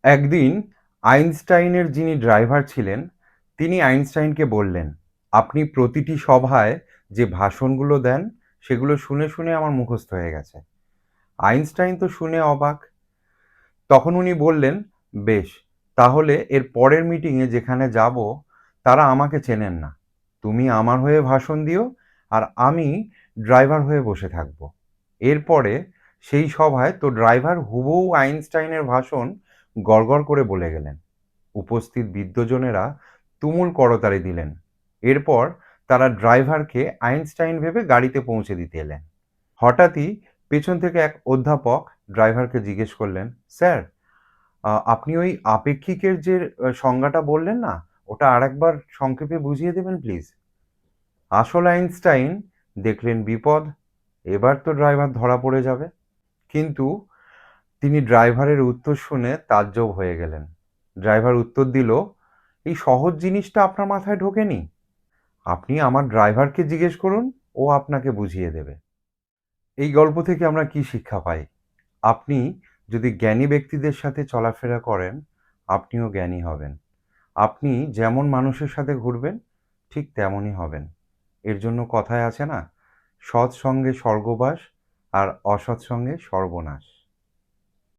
একদিন আইনস্টাইনের যিনি ড্রাইভার ছিলেন, তিনি আইনস্টাইনকে বললেন, "আপনি প্রতিটি সভায় যে ভাষণগুলো দেন, সেগুলো শুনে, শুনে আমার মুখস্থ হয়ে গেছে।" আইনস্টাইন তো শুনে অবাক। তখন উনি বললেন, "বেশ, তাহলে এর পরের মিটিংয়ে যেখানে যাব, তারা আমাকে চেনেন না। তুমি আমার হয়ে ভাষণ দিও, আর আমি ড্রাইভার হয়ে বসে থাকব। এরপরে সেই সভায় তো ড্রাইভার হুবহু আইনস্টাইনের ভাষণ গড়গড় করে বলে গেলেন। উপস্থিত বিদ্বজনেরা তুমুল করতালি দিলেন। এরপর তারা ড্রাইভারকে আইনস্টাইন ভেবে গাড়িতে পৌঁছে দিতে এলেন। হঠাৎই পেছন থেকে এক অধ্যাপক ড্রাইভারকে জিজ্ঞেস করলেন, "স্যার, আপনি ওই আপেক্ষিকের যে সংজ্ঞাটা বললেন না, ওটা আরেকবার সংক্ষেপে বুঝিয়ে দেবেন প্লিজ?" আসল আইনস্টাইন দেখলেন বিপদ, এবার তো ড্রাইভার ধরা পড়ে যাবে। কিন্তু তিনি ড্রাইভারের উত্তর শুনে তাজ্জব হয়ে গেলেন। ড্রাইভার উত্তর দিল, "এই সহজ জিনিসটা আপনার মাথায় ঢোকেনি? আপনি আমার ড্রাইভারকে জিজ্ঞেস করুন, ও আপনাকে বুঝিয়ে দেবে।" এই গল্প থেকে আমরা কি শিক্ষা পাই? আপনি যদি জ্ঞানী ব্যক্তিদের সাথে চলাফেরা করেন, আপনিও জ্ঞানী হবেন। আপনি যেমন মানুষের সাথে ঘুরবেন, ঠিক তেমনই হবেন। এর জন্য কথায় আছে না, সৎ সঙ্গে স্বর্গবাস আর অসৎ সঙ্গে সর্বনাশ।